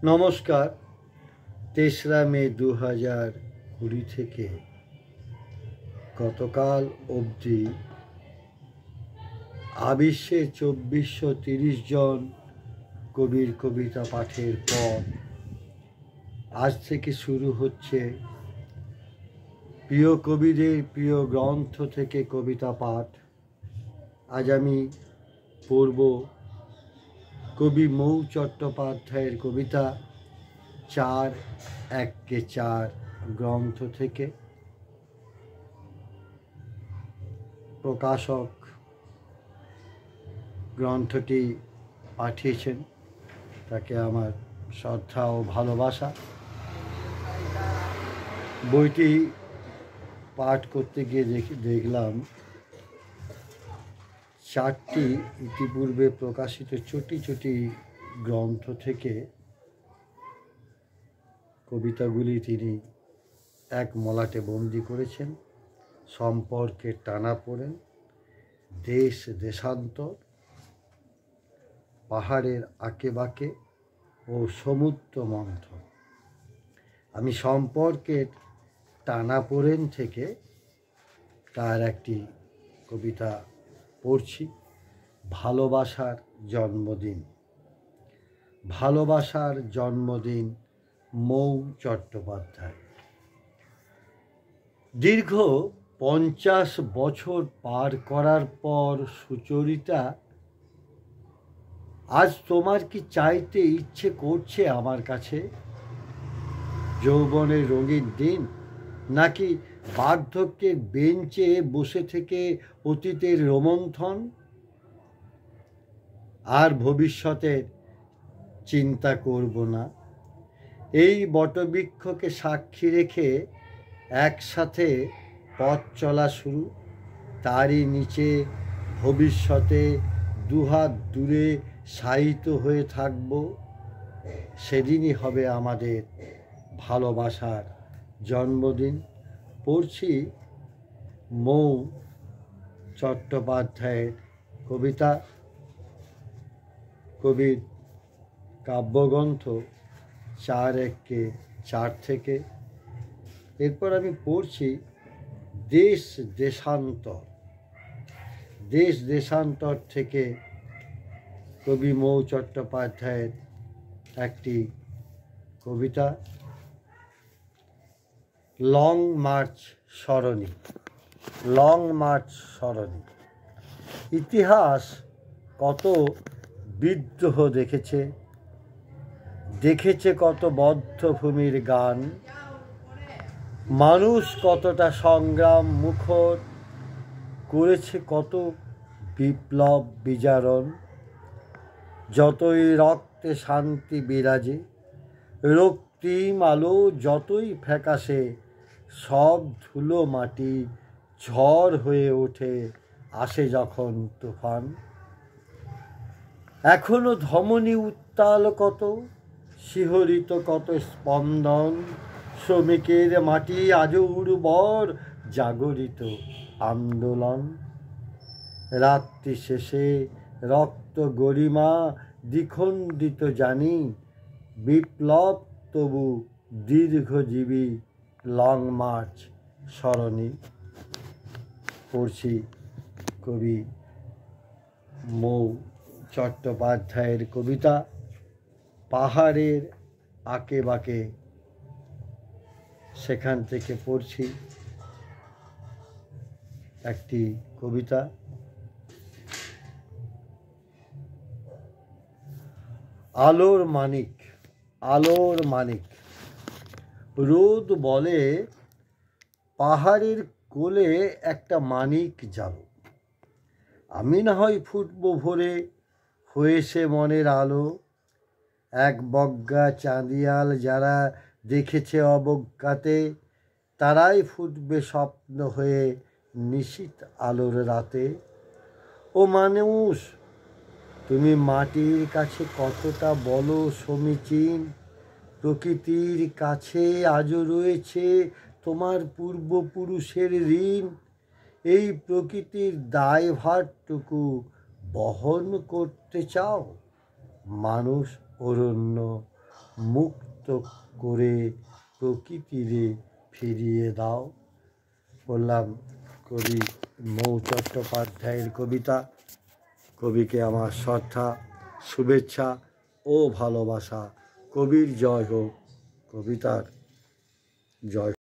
নমস্কার। ৩রা মে ২০২০ থেকে গতকাল অবধি আবিশ্বে ২৪৩০ জন কবির কবিতা পাঠের পর আজ থেকে শুরু হচ্ছে প্রিয় কবিদের প্রিয় গ্রন্থ থেকে কবিতা পাঠ। আজ আমি পড়ব কবি মৌ চট্টোপাধ্যায়ের কবিতা ৪-১-৪ গ্রন্থ থেকে। প্রকাশক গ্রন্থটি পাঠিয়েছেন, তাকে আমার শ্রদ্ধা ও ভালোবাসা। বইটি পাঠ করতে গিয়ে দেখলাম 4টি ইতিপূর্বে প্রকাশিত চটি গ্রন্থ থেকে কবিতাগুলি তিনি এক মলাটে বন্দি করেছেন। সম্পর্কে টানাপোড়েন, দেশ দেশান্তর, পাহাড়ের আঁকেবাঁকে ও সমুদ্র মন্থন। আমি সম্পর্কের টানাপোড়েন থেকে তার একটি কবিতা পড়ছি। ভালোবাসার জন্মদিন। ভালোবাসার জন্মদিন মৌ চট্টোপাধ্যায়। দীর্ঘ 50 বছর পার করার পর সুচরিতা, আজ তোমার কি চাইতে ইচ্ছে করছে আমার কাছে? যৌবনের রঙিন দিন, নাকি বার্ধক্যের বেঞ্চে বসে থেকে অতীতের রোমন্থন? আর ভবিষ্যতের চিন্তা করব না। এই বটবৃক্ষকে সাক্ষী রেখে একসাথে পথ চলা শুরু। তারই নিচে ভবিষ্যতে দুহাত দূরে শায়িত হয়ে থাকব। সেদিনই হবে আমাদের ভালোবাসার জন্মদিন। পড়ছি মৌ চট্টোপাধ্যায়ের কবিতা, কবির কাব্যগ্রন্থ ৪-১-৪ থেকে। এরপর আমি পড়ছি দেশ দেশান্তর। দেশ দেশান্তর থেকে কবি মৌ চট্টোপাধ্যায়ের একটি কবিতা, লং মার্চ সরণি। লং মার্চ সরণি। ইতিহাস কত বিদ্রোহ দেখেছে, দেখেছে কত বদ্ধভূমির গান। মানুষ কতটা সংগ্রাম মুখর, করেছে কত বিপ্লব বিজারণ। যতই রক্তে শান্তি বিরাজে, রক্তিম আলো যতই ফ্যাকাশে, সব ধুলো মাটি ঝড় হয়ে ওঠে আসে যখন তুফান। এখনো ধমনী উত্তাল কত, শিহরিত কত স্পন্দন। শ্রমিকের মাটি আজও উর্বর, জাগরিত আন্দোলন। রাত্রি শেষে রক্ত গরিমা দ্বিখণ্ডিত জানি, বিপ্লব তবু দীর্ঘজীবী লং মার্চ সরণি। পড়ছি কবি মৌ চট্টোপাধ্যায়ের কবিতা পাহাড়ের আঁকেবাঁকে। সেখান থেকে পড়ছি একটি কবিতা, আলোর মানিক। আলোর মানিক। রোদ বলে পাহাড়ের কোলে একটা মানিক যাবে। আমি না হয় ফুটবো ভোরে, হয়েছে মনের আলো। এক বজ্ঞা চাঁদিয়াল যারা দেখেছে অবজ্ঞাতে, তারাই ফুটবে স্বপ্ন হয়ে নিশীথ আলোর রাতে। ও মানুষ, তুমি মাটির কাছে কতটা বলো সমীচীন। প্রকৃতির কাছে আজও রয়েছে তোমার পূর্বপুরুষের ঋণ। এই প্রকৃতির দায়ভারটুকু বহন করতে চাও? মানুষ অরণ্য মুক্ত করে প্রকৃতিরে ফিরিয়ে দাও। বললাম কবি মৌ চট্টোপাধ্যায়ের কবিতা। কবিকে আমার শ্রদ্ধা, শুভেচ্ছা ও ভালোবাসা। কবির জয় হোক, কবিতার জয়।